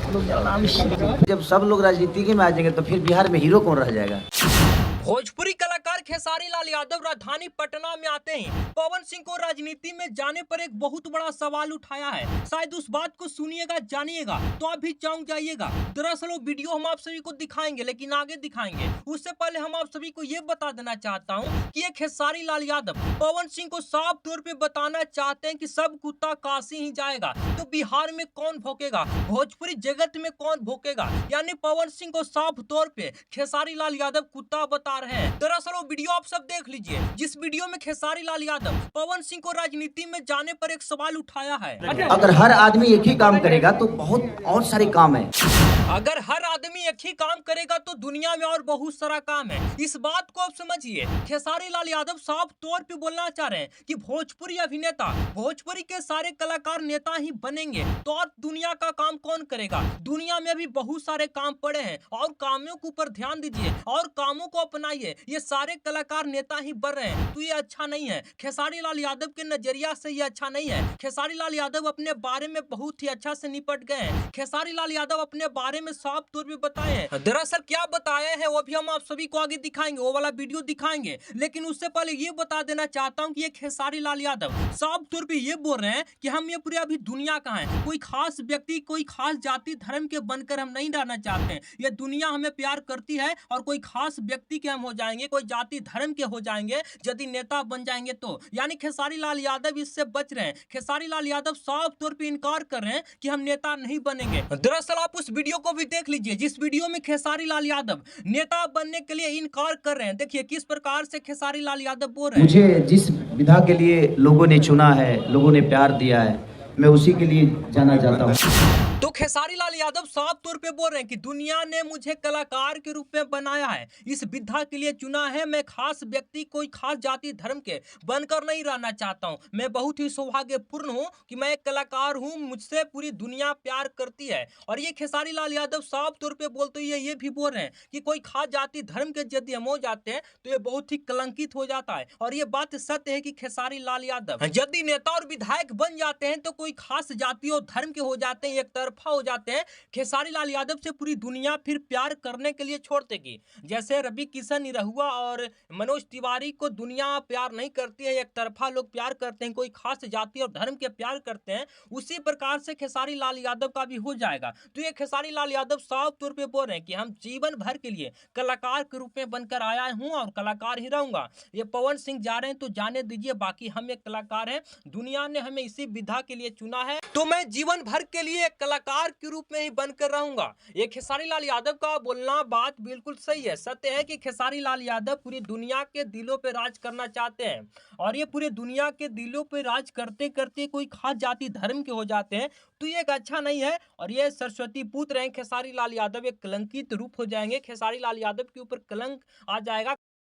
जब सब लोग राजनीति में आ जाएंगे तो फिर बिहार में हीरो कौन रह जाएगा। भोजपुरी कलाकार खेसारी लाल यादव राजधानी पटना में आते ही पवन सिंह को राजनीति में जाने पर एक बहुत बड़ा सवाल उठाया है। शायद उस बात को सुनिएगा, जानिएगा तो आप भी चौंक जाइएगा। दरअसल वो वीडियो हम आप सभी को दिखाएंगे, लेकिन आगे दिखाएंगे उससे पहले हम आप सभी को ये बता देना चाहता हूँ कि ये खेसारी लाल यादव पवन सिंह को साफ तौर पे बताना चाहते हैं कि सब कुत्ता काशी ही जाएगा तो बिहार में कौन भोंकेगा, भोजपुरी जगत में कौन भोंकेगा। यानी पवन सिंह को साफ तौर पे खेसारी लाल यादव कुत्ता बता रहे हैं। दरअसल वो वीडियो आप सब देख लीजिए, जिस वीडियो में खेसारी लाल यादव पवन सिंह को राजनीति में जाने पर एक सवाल उठाया है। अगर हर आदमी एक ही काम करेगा तो बहुत और सारे काम है। अगर हर आदमी एक ही काम करेगा तो दुनिया में और बहुत सारा काम है। इस बात को आप समझिए। खेसारी लाल यादव साफ तौर पे बोलना चाह रहे हैं कि भोजपुरी अभिनेता, भोजपुरी के सारे कलाकार नेता ही बनेंगे तो और दुनिया का काम कौन करेगा। दुनिया में अभी बहुत सारे काम पड़े हैं और कामों के ऊपर ध्यान दीजिए और कामों को अपनाइए। ये सारे कलाकार नेता ही बन रहे हैं तो ये अच्छा नहीं है। खेसारी लाल यादव के नजरिया से ये अच्छा नहीं है। खेसारी लाल यादव अपने बारे में बहुत ही अच्छा से निपट गए हैं। खेसारी लाल यादव अपने बारे में साफ तौर पे बताए हैं। दरअसल क्या बताए हैं वो भी हम आप सभी को आगे दिखाएंगे, वो वाला वीडियो दिखाएंगे। लेकिन उससे पहले ये बता देना चाहता हूँ कि ये खेसारी लाल यादव साफ तौर पे ये बोल रहे हैं कि हम ये पूरी अभी दुनिया का है, कोई खास व्यक्ति, कोई खास जाति धर्म के बनकर हम नहीं रहना चाहते हैं। ये दुनिया हमें प्यार करती है और कोई खास व्यक्ति के हम हो जाएंगे, कोई जाति धर्म के हो जाएंगे यदि नेता बन जाएंगे तो। यानी खेसारी लाल यादव इससे बच रहे हैं। खेसारी लाल यादव साफ तौर पे इनकार कर रहे हैं कि हम नेता नहीं बनेंगे। दरअसल आप उस वीडियो को भी देख लीजिए जिस वीडियो में खेसारी लाल यादव नेता बनने के लिए इनकार कर रहे हैं। देखिए किस प्रकार से खेसारी लाल यादव बोल रहे हैं। मुझे जिस विधा के लिए लोगों ने चुना है, लोगों ने प्यार दिया है, मैं उसी के लिए जाना चाहता हूँ। तो खेसारी लाल यादव साफ तौर पे बोल रहे हैं कि दुनिया ने मुझे कलाकार के रूप में बनाया है, इस विधा के लिए चुना है। मैं खास व्यक्ति, कोई खास जाति धर्म के बनकर नहीं रहना चाहता हूं। मैं बहुत ही सौभाग्यपूर्ण हूं कि मैं एक कलाकार हूं, मुझसे पूरी दुनिया प्यार करती है। और ये खेसारी लाल यादव साफ तौर पे बोलते हुए ये भी बोल रहे हैं कि कोई खास जाति धर्म के यदि हम हो जाते हैं तो ये बहुत ही कलंकित हो जाता है। और ये बात सत्य है कि खेसारी लाल यादव यदि नेता और विधायक बन जाते हैं तो कोई खास जाति और धर्म के हो जाते हैं, एक तरफा हो जाते हैं। खेसारी लाल यादव से पूरी दुनिया फिर प्यार करने के लिए छोड़ देगी। जैसे रवि किशन, निरहुआ और मनोज तिवारी को दुनिया प्यार नहीं करती है, एक तरफा लोग प्यार करते हैं, कोई खास जाति और धर्म के प्यार करते हैं, उसी प्रकार से खेसारी लाल यादव का भी हो जाएगा। तो ये खेसारी लाल यादव साफ तौर पे बोल रहे हैं कि हम जीवन भर के लिए कलाकार के रूप में बनकर आया हूं और कलाकार ही रहूंगा। ये पवन सिंह जा रहे हैं तो जाने दीजिए, बाकी हम एक कलाकार हैं, दुनिया ने हमें इसी विधा के लिए चुना है तो मैं जीवन भर के लिए एक कलाकार के रूप में ही बनकर रहूंगा। ये खेसारी लाल यादव का बोलना बात बिल्कुल सही है। सत्य है कि खेसारी लाल यादव पूरी दुनिया के दिलों पे राज करना चाहते हैं और ये पूरी दुनिया के दिलों पे राज करते करते कोई खास जाति धर्म के हो जाते हैं तो ये एक अच्छा नहीं है। और ये सरस्वती पुत्र हैं खेसारी लाल यादव, एक कलंकित रूप हो जाएंगे। खेसारी लाल यादव के ऊपर कलंक आ जाएगा।